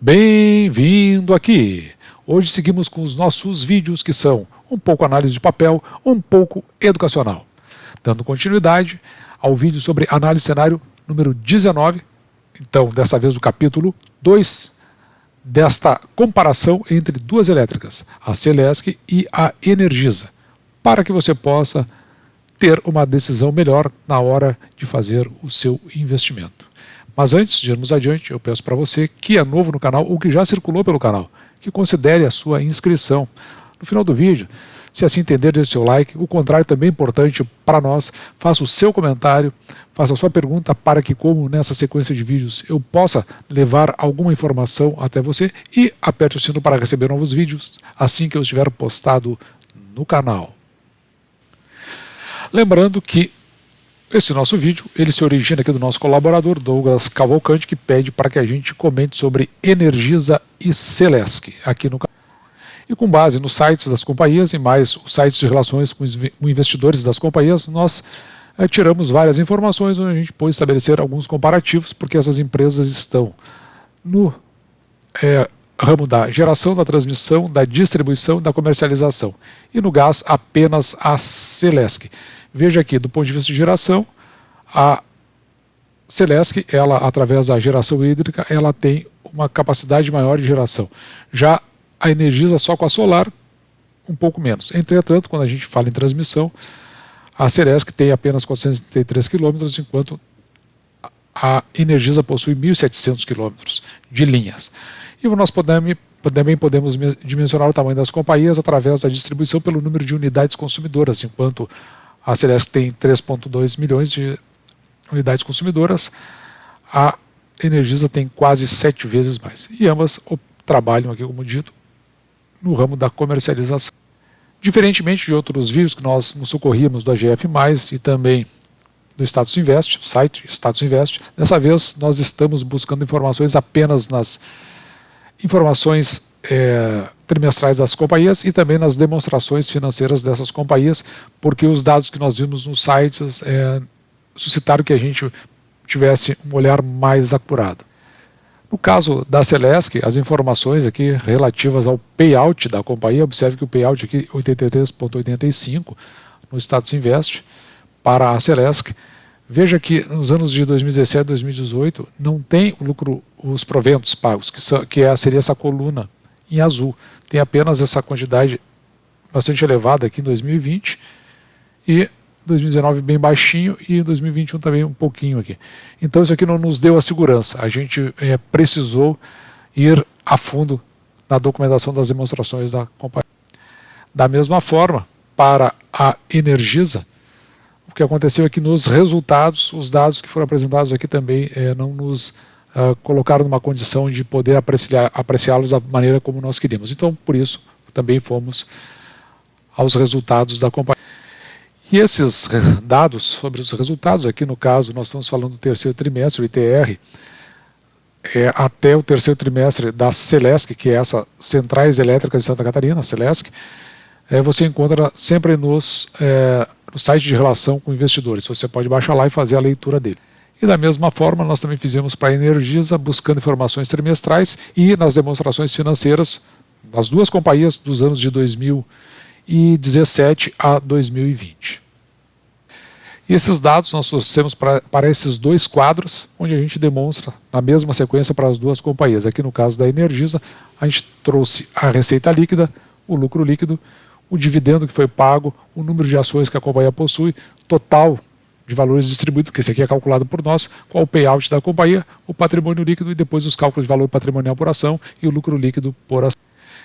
Bem-vindo aqui! Hoje seguimos com os nossos vídeos que são um pouco análise de papel, um pouco educacional. Dando continuidade ao vídeo sobre análise de cenário número 19, então desta vez o capítulo 2 desta comparação entre duas elétricas, a Celesc e a Energisa, para que você possa ter uma decisão melhor na hora de fazer o seu investimento. Mas antes de irmos adiante, eu peço para você que é novo no canal ou que já circulou pelo canal, que considere a sua inscrição. No final do vídeo, se assim entender, deixe seu like, o contrário também é importante para nós, faça o seu comentário, faça a sua pergunta para que, como nessa sequência de vídeos, eu possa levar alguma informação até você e aperte o sino para receber novos vídeos assim que eu estiver postado no canal. Lembrando que esse nosso vídeo, ele se origina aqui do nosso colaborador, Douglas Cavalcante, que pede para que a gente comente sobre Energisa e Celesc aqui no canal. E com base nos sites das companhias e mais os sites de relações com investidores das companhias, nós tiramos várias informações onde a gente pôde estabelecer alguns comparativos, porque essas empresas estão no ramo da geração, da transmissão, da distribuição e da comercialização. E no gás, apenas a Celesc. Veja aqui, do ponto de vista de geração, a Celesc, ela, através da geração hídrica, ela tem uma capacidade maior de geração. Já a Energisa, só com a solar, um pouco menos. Entretanto, quando a gente fala em transmissão, a Celesc tem apenas 433 km, enquanto a Energisa possui 1.700 km de linhas. E nós também podemos dimensionar o tamanho das companhias através da distribuição pelo número de unidades consumidoras, enquanto a Celesc tem 3,2 milhões de unidades consumidoras, a Energisa tem quase 7 vezes mais. E ambas trabalham aqui, como dito, no ramo da comercialização. Diferentemente de outros vídeos que nós nos socorríamos do AGF+, e também do Status Invest, o site Status Invest, dessa vez nós estamos buscando informações apenas nas informações trimestrais das companhias e também nas demonstrações financeiras dessas companhias, porque os dados que nós vimos nos sites suscitaram que a gente tivesse um olhar mais acurado. No caso da Celesc, as informações aqui relativas ao payout da companhia, observe que o payout aqui é 83,85 no Status Invest para a Celesc. Veja que nos anos de 2017 e 2018 não tem o lucro, os proventos pagos, seria essa coluna em azul. Tem apenas essa quantidade bastante elevada aqui em 2020 e 2019 bem baixinho e em 2021 também um pouquinho aqui. Então isso aqui não nos deu a segurança. A gente precisou ir a fundo na documentação das demonstrações da companhia. Da mesma forma, para a Energisa, o que aconteceu é que nos resultados, os dados que foram apresentados aqui também não nos colocaram numa condição de poder apreciá-los da maneira como nós queríamos. Então, por isso, também fomos aos resultados da companhia. E esses dados sobre os resultados, aqui no caso nós estamos falando do terceiro trimestre, o ITR, até o terceiro trimestre da Celesc, que é essa Centrais Elétricas de Santa Catarina, a Celesc, você encontra sempre no site de relação com investidores. Você pode baixar lá e fazer a leitura dele. E da mesma forma, nós também fizemos para a Energisa, buscando informações trimestrais e nas demonstrações financeiras das duas companhias dos anos de 2017 a 2020. E esses dados nós trouxemos para esses dois quadros, onde a gente demonstra na mesma sequência para as duas companhias. Aqui no caso da Energisa, a gente trouxe a receita líquida, o lucro líquido, o dividendo que foi pago, o número de ações que a companhia possui, total de valores distribuídos, que esse aqui é calculado por nós, qual o payout da companhia, o patrimônio líquido e depois os cálculos de valor patrimonial por ação e o lucro líquido por ação.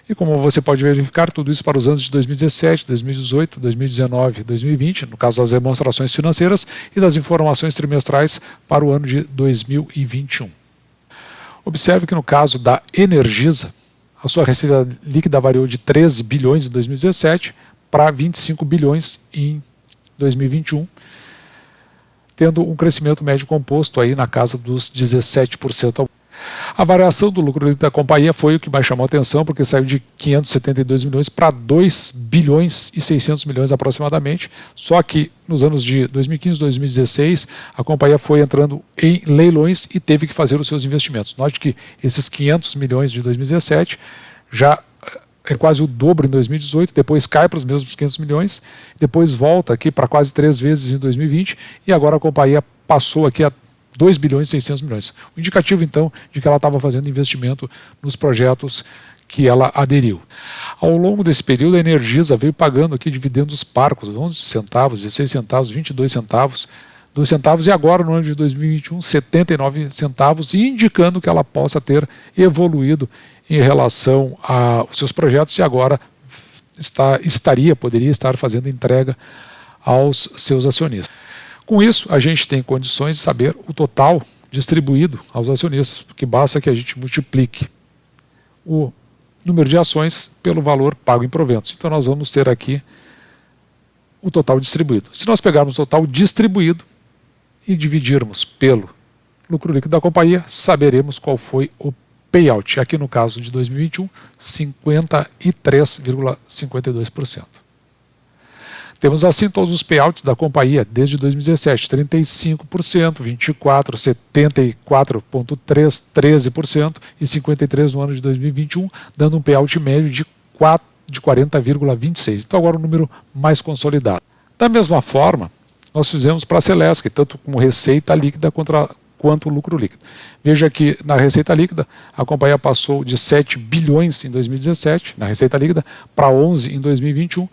E como você pode verificar, tudo isso para os anos de 2017, 2018, 2019 e 2020, no caso das demonstrações financeiras, e das informações trimestrais para o ano de 2021. Observe que no caso da Energisa, a sua receita líquida variou de 13 bilhões em 2017 para 25 bilhões em 2021, tendo um crescimento médio composto aí na casa dos 17%. A variação do lucro líquido da companhia foi o que mais chamou a atenção, porque saiu de 572 milhões para 2 bilhões e 600 milhões aproximadamente, só que nos anos de 2015 e 2016 a companhia foi entrando em leilões e teve que fazer os seus investimentos. Note que esses 500 milhões de 2017 já é quase o dobro em 2018, depois cai para os mesmos 500 milhões, depois volta aqui para quase 3 vezes em 2020 e agora a companhia passou aqui a 2 bilhões e 600 milhões. O indicativo, então, de que ela estava fazendo investimento nos projetos que ela aderiu. Ao longo desse período, a Energisa veio pagando aqui dividendos parcos, 11 centavos, 16 centavos, 22 centavos, 2 centavos, e agora, no ano de 2021, 79 centavos, indicando que ela possa ter evoluído em relação aos seus projetos e agora poderia estar fazendo entrega aos seus acionistas. Com isso, a gente tem condições de saber o total distribuído aos acionistas, porque basta que a gente multiplique o número de ações pelo valor pago em proventos. Então nós vamos ter aqui o total distribuído. Se nós pegarmos o total distribuído e dividirmos pelo lucro líquido da companhia, saberemos qual foi o payout. Aqui no caso de 2021, 53,52%. Temos assim todos os payouts da companhia desde 2017, 35%, 24%, 74,3%, 13% e 53% no ano de 2021, dando um payout médio de 40,26%. Então agora o número mais consolidado. Da mesma forma, nós fizemos para a Celesc, tanto como receita líquida quanto lucro líquido. Veja que na receita líquida, a companhia passou de 7 bilhões em 2017, na receita líquida, para 11 em 2021,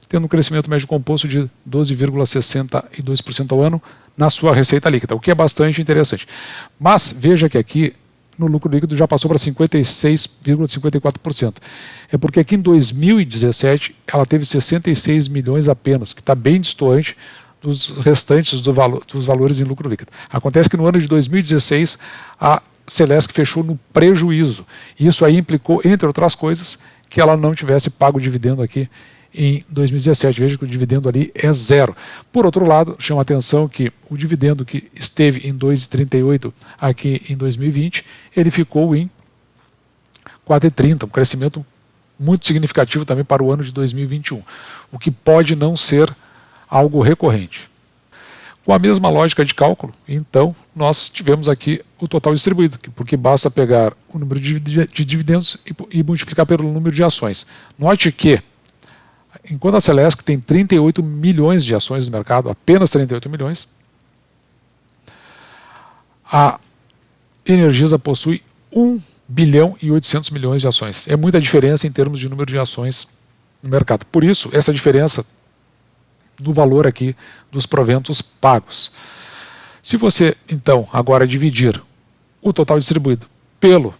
tendo um crescimento médio composto de 12,62% ao ano na sua receita líquida, o que é bastante interessante. Mas veja que aqui no lucro líquido já passou para 56,54%. É porque aqui em 2017 ela teve 66 milhões apenas, que está bem distoante dos restantes dos valores em lucro líquido. Acontece que no ano de 2016 a Celesc fechou no prejuízo. E isso aí implicou, entre outras coisas, que ela não tivesse pago o dividendo aqui em 2017. Veja que o dividendo ali é zero. Por outro lado, chama a atenção que o dividendo que esteve em 2,38 aqui em 2020, ele ficou em 4,30, um crescimento muito significativo também para o ano de 2021, o que pode não ser algo recorrente. Com a mesma lógica de cálculo, então, nós tivemos aqui o total distribuído, porque basta pegar o número de dividendos e multiplicar pelo número de ações. Note que enquanto a Celesc tem 38 milhões de ações no mercado, apenas 38 milhões, a Energisa possui 1 bilhão e 800 milhões de ações. É muita diferença em termos de número de ações no mercado. Por isso, essa diferença no valor aqui dos proventos pagos. Se você, então, agora dividir o total distribuído pelo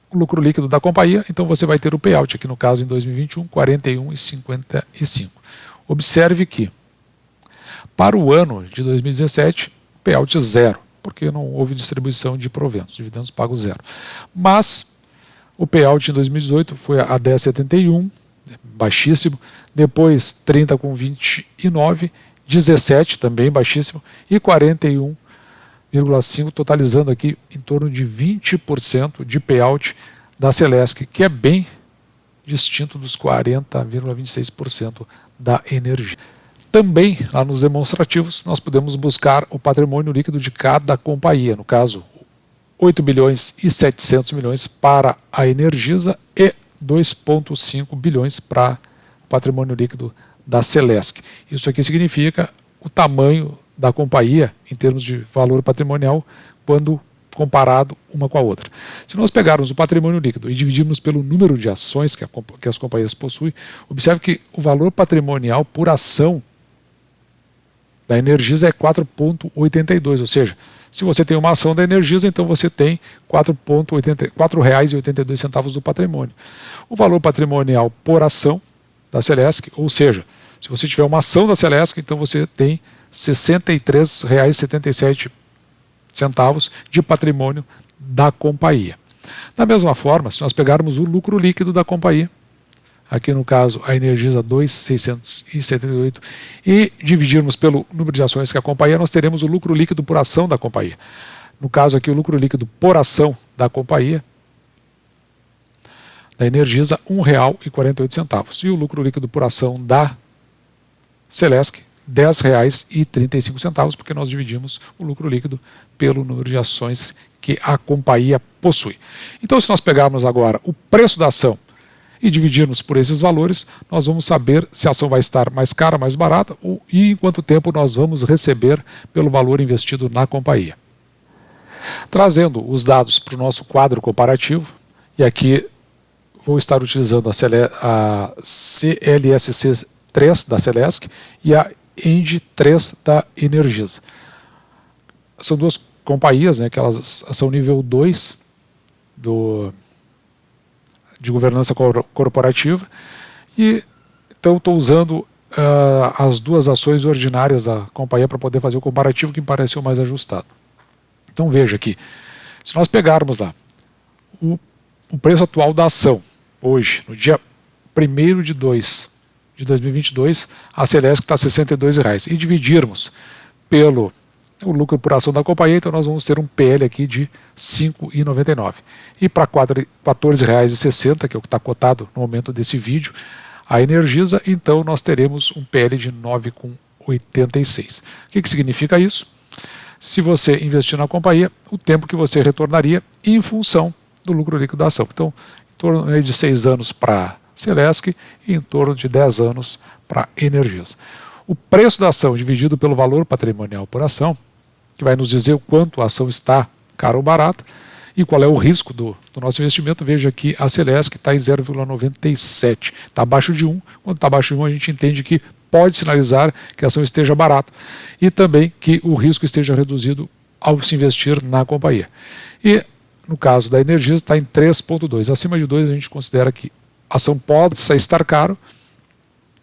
o lucro líquido da companhia, então você vai ter o payout aqui no caso em 2021, 41,55. Observe que para o ano de 2017, payout zero, porque não houve distribuição de proventos, dividendos pagos zero. Mas o payout em 2018 foi a 10,71, baixíssimo, depois 30,29, 17 também baixíssimo e 41,5, totalizando aqui em torno de 20% de payout da Celesc, que é bem distinto dos 40,26% da Energisa. Também, lá nos demonstrativos, nós podemos buscar o patrimônio líquido de cada companhia, no caso, 8 bilhões e 700 milhões para a Energisa e 2,5 bilhões para o patrimônio líquido da Celesc. Isso aqui significa o tamanho da companhia em termos de valor patrimonial quando comparado uma com a outra. Se nós pegarmos o patrimônio líquido e dividirmos pelo número de ações que as companhias possuem, observe que o valor patrimonial por ação da Energisa é 4,82, ou seja, se você tem uma ação da Energisa, então você tem R$ 4,82 do patrimônio. O valor patrimonial por ação da Celesc, ou seja, se você tiver uma ação da Celesc, então você tem R$ 63,77 de patrimônio da companhia. Da mesma forma, se nós pegarmos o lucro líquido da companhia, aqui no caso a Energisa 2,678, e dividirmos pelo número de ações que a companhia, nós teremos o lucro líquido por ação da companhia. No caso aqui, o lucro líquido por ação da companhia, da Energisa, R$ 1,48. E o lucro líquido por ação da Celesc, R$ 10,35, porque nós dividimos o lucro líquido pelo número de ações que a companhia possui. Então, se nós pegarmos agora o preço da ação e dividirmos por esses valores, nós vamos saber se a ação vai estar mais cara, mais barata, e em quanto tempo nós vamos receber pelo valor investido na companhia. Trazendo os dados para o nosso quadro comparativo, e aqui vou estar utilizando a CLSC 3 da Celesc e a ENGIE 3 da Energisa. São duas companhias, né, que elas são nível 2 de governança corporativa, e então estou usando as duas ações ordinárias da companhia para poder fazer o comparativo que me pareceu mais ajustado. Então veja aqui, se nós pegarmos lá o preço atual da ação, hoje, no dia 1º de 2 de 2022, a Celesc está R$ 62,00, e dividirmos pelo o lucro por ação da companhia, então nós vamos ter um PL aqui de R$ 5,99. E para R$ 14,60, que é o que está cotado no momento desse vídeo, a Energisa, então nós teremos um PL de R$ 9,86. O que significa isso? Se você investir na companhia, o tempo que você retornaria em função do lucro líquido da ação. Então, em torno de 6 anos para Celesc e em torno de 10 anos para Energisa. O preço da ação dividido pelo valor patrimonial por ação, que vai nos dizer o quanto a ação está cara ou barata e qual é o risco do nosso investimento. Veja que a Celesc está em 0,97, está abaixo de 1. Quando está abaixo de 1, a gente entende que pode sinalizar que a ação esteja barata e também que o risco esteja reduzido ao se investir na companhia. E no caso da Energisa está em 3,2. Acima de 2 a gente considera que a ação pode estar caro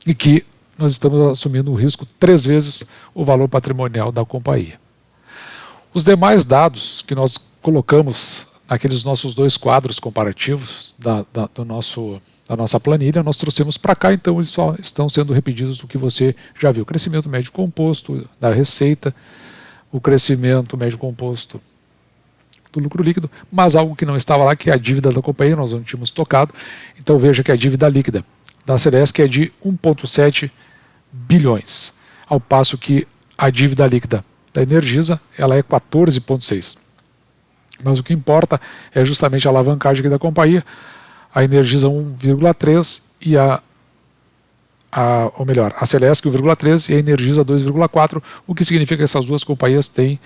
e que nós estamos assumindo um risco 3 vezes o valor patrimonial da companhia. Os demais dados que nós colocamos naqueles nossos 2 quadros comparativos da nossa planilha, nós trouxemos para cá, então eles só estão sendo repetidos do que você já viu. O crescimento médio composto da receita, o crescimento médio composto do lucro líquido, mas algo que não estava lá, que é a dívida da companhia, nós não tínhamos tocado. Então veja que a dívida líquida da Celesc é de 1,7 bilhões, ao passo que a dívida líquida da Energisa ela é 14,6. Mas o que importa é justamente a alavancagem aqui da companhia. A Energisa 1,3 e a Celesc 1,3 e a Energisa 2,4, o que significa que essas duas companhias têm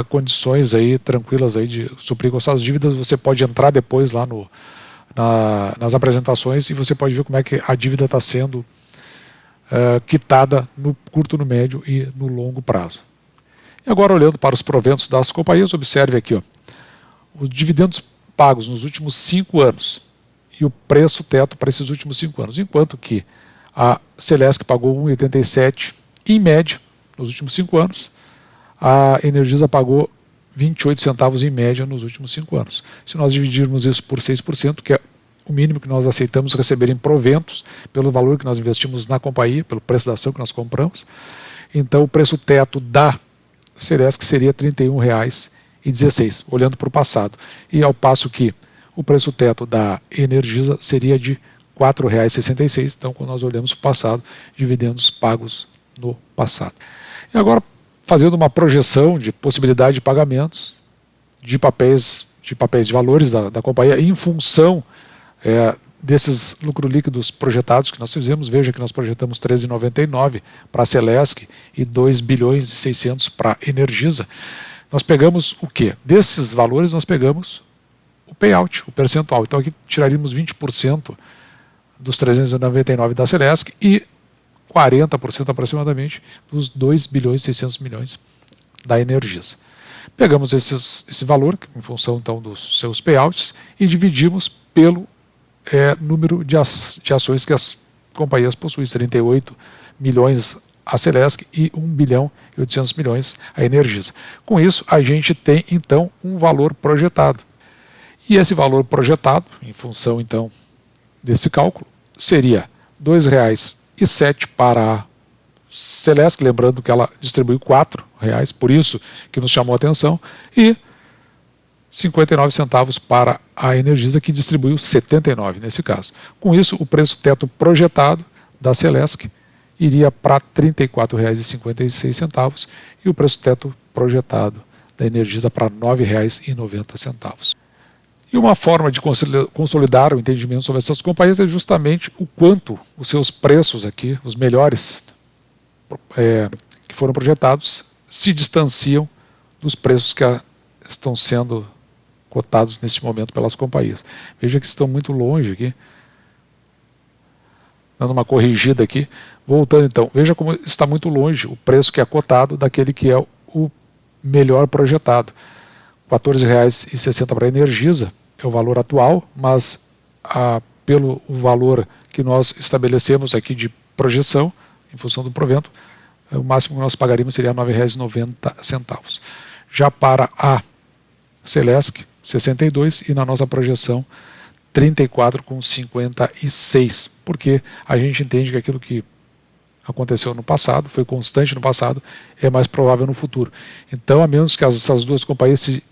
condições aí tranquilas aí de suprir com suas dívidas. Você pode entrar depois lá nas apresentações e você pode ver como é que a dívida está sendo quitada no curto, no médio e no longo prazo. E agora, olhando para os proventos das companhias, observe aqui, os dividendos pagos nos últimos 5 anos e o preço teto para esses últimos 5 anos, enquanto que a Celesc pagou 1,87 em média nos últimos 5 anos, a Energisa pagou 28 centavos em média nos últimos 5 anos. Se nós dividirmos isso por 6%, que é o mínimo que nós aceitamos receber em proventos pelo valor que nós investimos na companhia, pelo preço da ação que nós compramos, então o preço teto da Celesc seria R$ 31,16, olhando para o passado. E ao passo que o preço teto da Energisa seria de R$ 4,66, então quando nós olhamos para o passado, dividendos pagos no passado. E agora, fazendo uma projeção de possibilidade de pagamentos de papéis de valores da companhia em função desses lucros líquidos projetados que nós fizemos. Veja que nós projetamos 13,99 para a Celesc e 2 bilhões e 600 para a Energisa. Nós pegamos o quê? Desses valores nós pegamos o payout, o percentual. Então aqui tiraríamos 20% dos 399 da Celesc e 40% aproximadamente dos 2 bilhões e 600 milhões da Energisa. Pegamos esse valor, em função então dos seus payouts, e dividimos pelo número de ações que as companhias possuem, 38 milhões a Celesc e 1 bilhão e 800 milhões a Energisa. Com isso, a gente tem então um valor projetado. E esse valor projetado, em função então desse cálculo, seria R$ 2,07 para a Celesc, lembrando que ela distribui R$ 4, por isso que nos chamou a atenção, e 59 centavos para a Energisa, que distribuiu 79 nesse caso. Com isso, o preço teto projetado da Celesc iria para R$ 34,56 e o preço teto projetado da Energisa para R$ 9,90. E uma forma de consolidar o entendimento sobre essas companhias é justamente o quanto os seus preços aqui, os melhores que foram projetados, se distanciam dos preços que estão sendo cotados neste momento pelas companhias. Veja que estão muito longe aqui. Dando uma corrigida aqui. Voltando então, veja como está muito longe o preço que é cotado daquele que é o melhor projetado. R$ 14,60 para a Energisa é o valor atual, mas pelo valor que nós estabelecemos aqui de projeção, em função do provento, o máximo que nós pagaríamos seria R$ 9,90. Já para a Celesc, 62, e na nossa projeção 34,56, porque a gente entende que aquilo que aconteceu no passado, foi constante no passado, é mais provável no futuro. Então, a menos que essas duas companhias se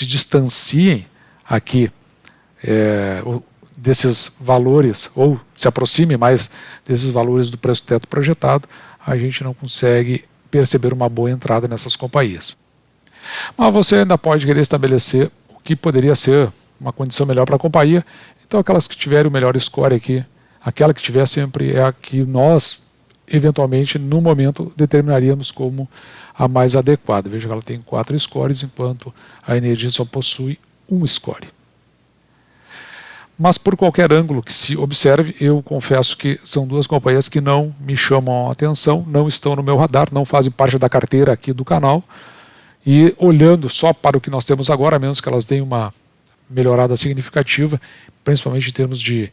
distanciem aqui desses valores, ou se aproximem mais desses valores do preço teto projetado, a gente não consegue perceber uma boa entrada nessas companhias. Mas você ainda pode querer estabelecer o que poderia ser uma condição melhor para a companhia. Então, aquelas que tiverem o melhor score aqui, aquela que tiver sempre é a que nós, eventualmente, no momento, determinaríamos como a mais adequada. Veja que ela tem 4 scores, enquanto a Energisa só possui 1 score. Mas por qualquer ângulo que se observe, eu confesso que são duas companhias que não me chamam a atenção, não estão no meu radar, não fazem parte da carteira aqui do canal. E olhando só para o que nós temos agora, a menos que elas tenham uma melhorada significativa, principalmente em termos de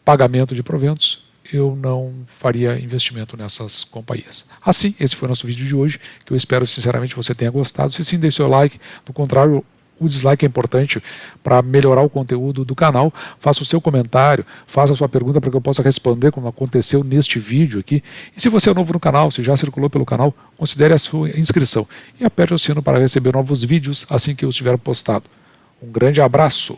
pagamento de proventos, eu não faria investimento nessas companhias. Assim, esse foi o nosso vídeo de hoje, que eu espero sinceramente você tenha gostado. Se sim, deixe seu like. Do contrário, o dislike é importante para melhorar o conteúdo do canal. Faça o seu comentário, faça a sua pergunta para que eu possa responder, como aconteceu neste vídeo aqui. E se você é novo no canal, se já circulou pelo canal, considere a sua inscrição e aperte o sino para receber novos vídeos assim que eu estiver postado. Um grande abraço!